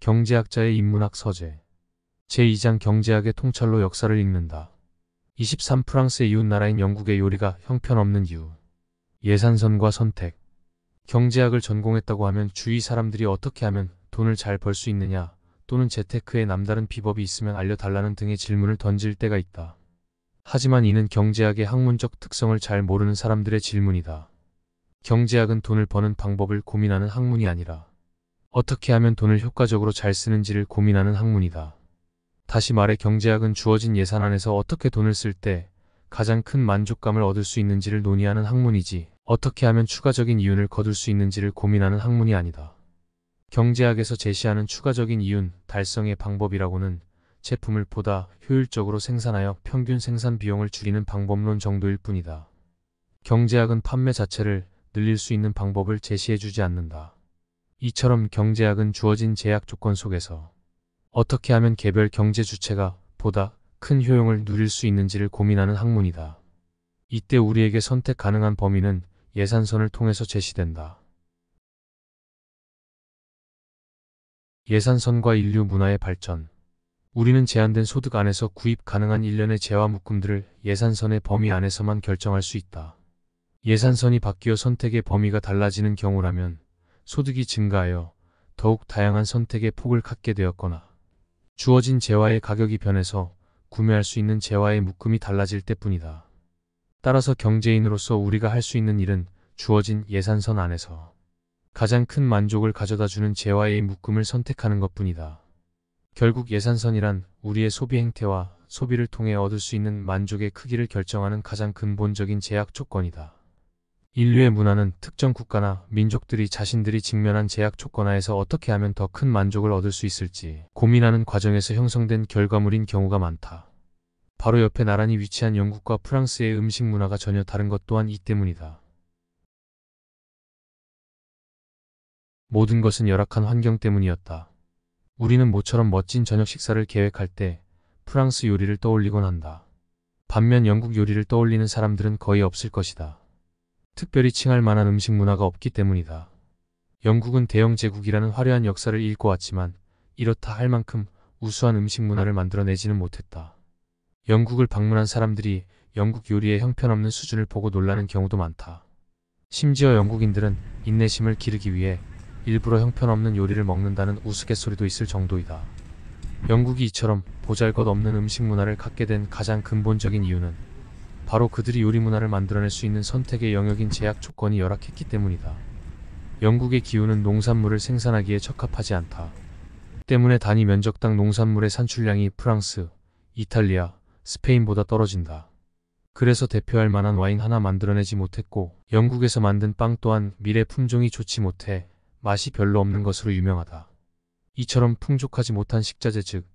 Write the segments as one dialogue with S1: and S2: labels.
S1: 경제학자의 인문학 서재. 제2장 경제학의 통찰로 역사를 읽는다. 23. 프랑스의 이웃나라인 영국의 요리가 형편없는 이유. 예산선과 선택. 경제학을 전공했다고 하면 주위 사람들이 어떻게 하면 돈을 잘 벌 수 있느냐, 또는 재테크에 남다른 비법이 있으면 알려달라는 등의 질문을 던질 때가 있다. 하지만 이는 경제학의 학문적 특성을 잘 모르는 사람들의 질문이다. 경제학은 돈을 버는 방법을 고민하는 학문이 아니라 어떻게 하면 돈을 효과적으로 잘 쓰는지를 고민하는 학문이다. 다시 말해 경제학은 주어진 예산 안에서 어떻게 돈을 쓸 때 가장 큰 만족감을 얻을 수 있는지를 논의하는 학문이지, 어떻게 하면 추가적인 이윤을 거둘 수 있는지를 고민하는 학문이 아니다. 경제학에서 제시하는 추가적인 이윤 달성의 방법이라고는 제품을 보다 효율적으로 생산하여 평균 생산 비용을 줄이는 방법론 정도일 뿐이다. 경제학은 판매 자체를 늘릴 수 있는 방법을 제시해주지 않는다. 이처럼 경제학은 주어진 제약 조건 속에서 어떻게 하면 개별 경제 주체가 보다 큰 효용을 누릴 수 있는지를 고민하는 학문이다. 이때 우리에게 선택 가능한 범위는 예산선을 통해서 제시된다. 예산선과 인류 문화의 발전. 우리는 제한된 소득 안에서 구입 가능한 일련의 재화 묶음들을 예산선의 범위 안에서만 결정할 수 있다. 예산선이 바뀌어 선택의 범위가 달라지는 경우라면 소득이 증가하여 더욱 다양한 선택의 폭을 갖게 되었거나 주어진 재화의 가격이 변해서 구매할 수 있는 재화의 묶음이 달라질 때뿐이다. 따라서 경제인으로서 우리가 할 수 있는 일은 주어진 예산선 안에서 가장 큰 만족을 가져다주는 재화의 묶음을 선택하는 것뿐이다. 결국 예산선이란 우리의 소비 행태와 소비를 통해 얻을 수 있는 만족의 크기를 결정하는 가장 근본적인 제약 조건이다. 인류의 문화는 특정 국가나 민족들이 자신들이 직면한 제약 조건 하에서 어떻게 하면 더 큰 만족을 얻을 수 있을지 고민하는 과정에서 형성된 결과물인 경우가 많다. 바로 옆에 나란히 위치한 영국과 프랑스의 음식 문화가 전혀 다른 것 또한 이 때문이다. 모든 것은 열악한 환경 때문이었다. 우리는 모처럼 멋진 저녁 식사를 계획할 때 프랑스 요리를 떠올리곤 한다. 반면 영국 요리를 떠올리는 사람들은 거의 없을 것이다. 특별히 칭할 만한 음식 문화가 없기 때문이다. 영국은 대영 제국이라는 화려한 역사를 읽고 왔지만 이렇다 할 만큼 우수한 음식 문화를 만들어내지는 못했다. 영국을 방문한 사람들이 영국 요리의 형편없는 수준을 보고 놀라는 경우도 많다. 심지어 영국인들은 인내심을 기르기 위해 일부러 형편없는 요리를 먹는다는 우스갯소리도 있을 정도이다. 영국이 이처럼 보잘것없는 음식 문화를 갖게 된 가장 근본적인 이유는 바로 그들이 요리 문화를 만들어낼 수 있는 선택의 영역인 제약 조건이 열악했기 때문이다. 영국의 기후는 농산물을 생산하기에 적합하지 않다. 때문에 단위 면적당 농산물의 산출량이 프랑스, 이탈리아, 스페인보다 떨어진다. 그래서 대표할 만한 와인 하나 만들어내지 못했고 영국에서 만든 빵 또한 밀의 품종이 좋지 못해 맛이 별로 없는 것으로 유명하다. 이처럼 풍족하지 못한 식자재 즉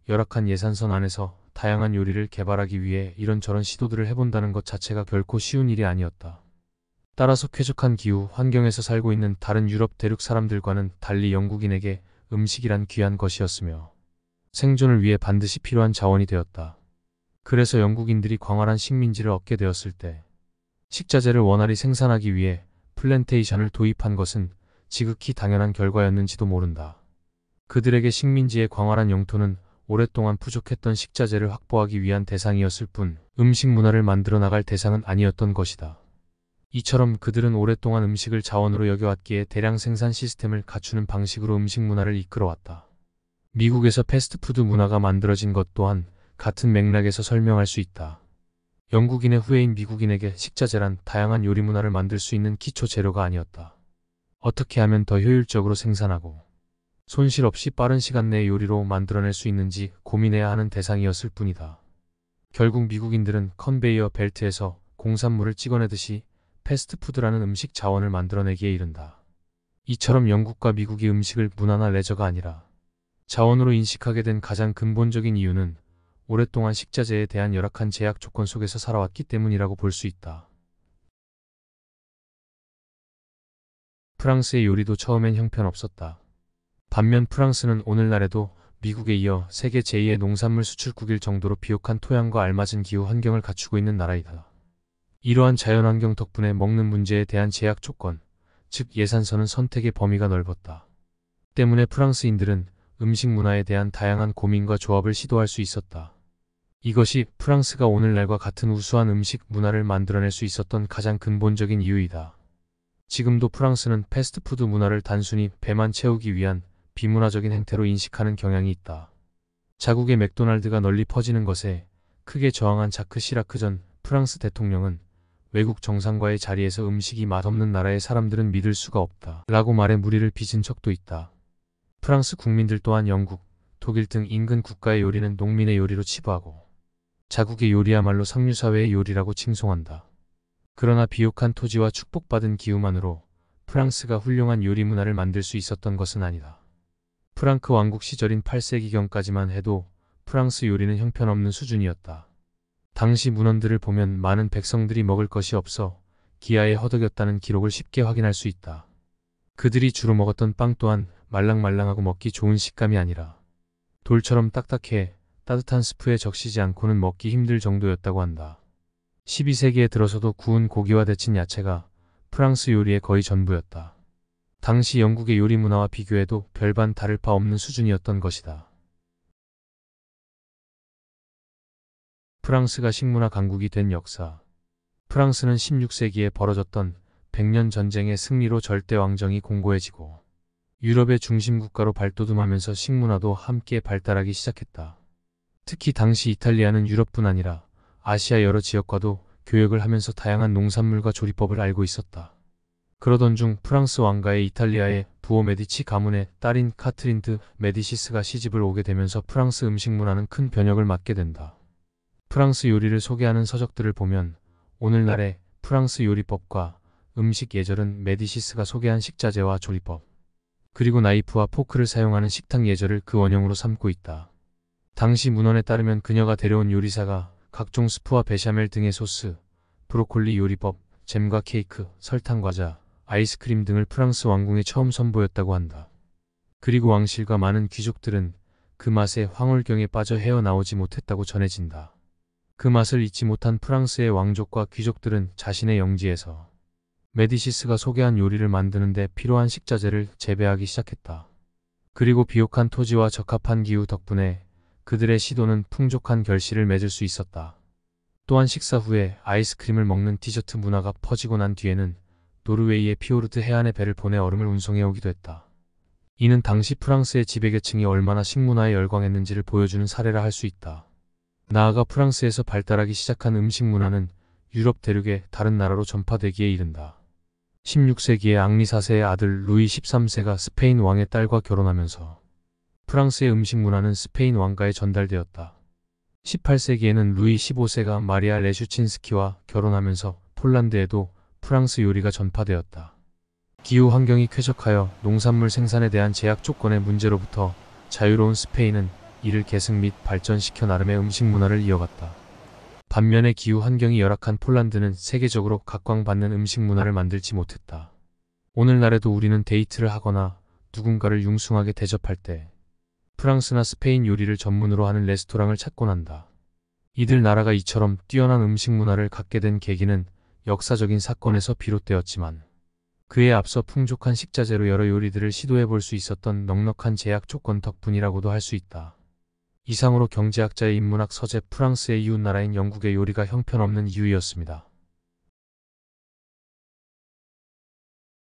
S1: 열악한 예산선 안에서 다양한 요리를 개발하기 위해 이런저런 시도들을 해본다는 것 자체가 결코 쉬운 일이 아니었다. 따라서 쾌적한 기후, 환경에서 살고 있는 다른 유럽 대륙 사람들과는 달리 영국인에게 음식이란 귀한 것이었으며 생존을 위해 반드시 필요한 자원이 되었다. 그래서 영국인들이 광활한 식민지를 얻게 되었을 때 식자재를 원활히 생산하기 위해 플랜테이션을 도입한 것은 지극히 당연한 결과였는지도 모른다. 그들에게 식민지의 광활한 영토는 오랫동안 부족했던 식자재를 확보하기 위한 대상이었을 뿐 음식 문화를 만들어 나갈 대상은 아니었던 것이다. 이처럼 그들은 오랫동안 음식을 자원으로 여겨왔기에 대량 생산 시스템을 갖추는 방식으로 음식 문화를 이끌어왔다. 미국에서 패스트푸드 문화가 만들어진 것 또한 같은 맥락에서 설명할 수 있다. 영국인의 후예인 미국인에게 식자재란 다양한 요리 문화를 만들 수 있는 기초 재료가 아니었다. 어떻게 하면 더 효율적으로 생산하고 손실 없이 빠른 시간 내에 요리로 만들어낼 수 있는지 고민해야 하는 대상이었을 뿐이다. 결국 미국인들은 컨베이어 벨트에서 공산물을 찍어내듯이 패스트푸드라는 음식 자원을 만들어내기에 이른다. 이처럼 영국과 미국이 음식을 문화나 레저가 아니라 자원으로 인식하게 된 가장 근본적인 이유는 오랫동안 식자재에 대한 열악한 제약 조건 속에서 살아왔기 때문이라고 볼 수 있다. 프랑스의 요리도 처음엔 형편없었다. 반면 프랑스는 오늘날에도 미국에 이어 세계 제2의 농산물 수출국일 정도로 비옥한 토양과 알맞은 기후 환경을 갖추고 있는 나라이다. 이러한 자연환경 덕분에 먹는 문제에 대한 제약 조건, 즉 예산선은 선택의 범위가 넓었다. 때문에 프랑스인들은 음식 문화에 대한 다양한 고민과 조합을 시도할 수 있었다. 이것이 프랑스가 오늘날과 같은 우수한 음식 문화를 만들어낼 수 있었던 가장 근본적인 이유이다. 지금도 프랑스는 패스트푸드 문화를 단순히 배만 채우기 위한 비문화적인 행태로 인식하는 경향이 있다. 자국의 맥도날드가 널리 퍼지는 것에 크게 저항한 자크 시라크 전 프랑스 대통령은 외국 정상과의 자리에서 음식이 맛없는 나라의 사람들은 믿을 수가 없다 라고 말해 무리를 빚은 적도 있다. 프랑스 국민들 또한 영국, 독일 등 인근 국가의 요리는 농민의 요리로 치부하고 자국의 요리야말로 상류사회의 요리라고 칭송한다. 그러나 비옥한 토지와 축복받은 기후만으로 프랑스가 훌륭한 요리 문화를 만들 수 있었던 것은 아니다. 프랑크 왕국 시절인 8세기경까지만 해도 프랑스 요리는 형편없는 수준이었다. 당시 문헌들을 보면 많은 백성들이 먹을 것이 없어 기아에 허덕였다는 기록을 쉽게 확인할 수 있다. 그들이 주로 먹었던 빵 또한 말랑말랑하고 먹기 좋은 식감이 아니라 돌처럼 딱딱해 따뜻한 스프에 적시지 않고는 먹기 힘들 정도였다고 한다. 12세기에 들어서도 구운 고기와 데친 야채가 프랑스 요리의 거의 전부였다. 당시 영국의 요리 문화와 비교해도 별반 다를 바 없는 수준이었던 것이다. 프랑스가 식문화 강국이 된 역사. 프랑스는 16세기에 벌어졌던 100년 전쟁의 승리로 절대 왕정이 공고해지고 유럽의 중심 국가로 발돋움하면서 식문화도 함께 발달하기 시작했다. 특히 당시 이탈리아는 유럽뿐 아니라 아시아 여러 지역과도 교역을 하면서 다양한 농산물과 조리법을 알고 있었다. 그러던 중 프랑스 왕가의 이탈리아의 부호 메디치 가문의 딸인 카트린 드 메디시스가 시집을 오게 되면서 프랑스 음식 문화는 큰 변혁을 맞게 된다. 프랑스 요리를 소개하는 서적들을 보면 오늘날의 프랑스 요리법과 음식 예절은 메디시스가 소개한 식자재와 조리법, 그리고 나이프와 포크를 사용하는 식탁 예절을 그 원형으로 삼고 있다. 당시 문헌에 따르면 그녀가 데려온 요리사가 각종 스프와 베샤멜 등의 소스, 브로콜리 요리법, 잼과 케이크, 설탕 과자, 아이스크림 등을 프랑스 왕궁에 처음 선보였다고 한다. 그리고 왕실과 많은 귀족들은 그 맛에 황홀경에 빠져 헤어나오지 못했다고 전해진다. 그 맛을 잊지 못한 프랑스의 왕족과 귀족들은 자신의 영지에서 메디시스가 소개한 요리를 만드는 데 필요한 식자재를 재배하기 시작했다. 그리고 비옥한 토지와 적합한 기후 덕분에 그들의 시도는 풍족한 결실을 맺을 수 있었다. 또한 식사 후에 아이스크림을 먹는 디저트 문화가 퍼지고 난 뒤에는 노르웨이의 피오르트 해안에 배를 보내 얼음을 운송해 오기도 했다. 이는 당시 프랑스의 지배계층이 얼마나 식문화에 열광했는지를 보여주는 사례라 할 수 있다. 나아가 프랑스에서 발달하기 시작한 음식 문화는 유럽 대륙의 다른 나라로 전파되기에 이른다. 16세기에 앙리 4세의 아들 루이 13세가 스페인 왕의 딸과 결혼하면서 프랑스의 음식 문화는 스페인 왕가에 전달되었다. 18세기에는 루이 15세가 마리아 레슈친스키와 결혼하면서 폴란드에도 프랑스 요리가 전파되었다. 기후 환경이 쾌적하여 농산물 생산에 대한 제약 조건의 문제로부터 자유로운 스페인은 이를 계승 및 발전시켜 나름의 음식 문화를 이어갔다. 반면에 기후 환경이 열악한 폴란드는 세계적으로 각광받는 음식 문화를 만들지 못했다. 오늘날에도 우리는 데이트를 하거나 누군가를 융숭하게 대접할 때 프랑스나 스페인 요리를 전문으로 하는 레스토랑을 찾곤 한다. 이들 나라가 이처럼 뛰어난 음식 문화를 갖게 된 계기는 역사적인 사건에서 비롯되었지만 그에 앞서 풍족한 식자재로 여러 요리들을 시도해 볼 수 있었던 넉넉한 제약 조건 덕분이라고도 할 수 있다. 이상으로 경제학자의 인문학 서재 프랑스의 이웃나라인 영국의 요리가 형편없는 이유였습니다.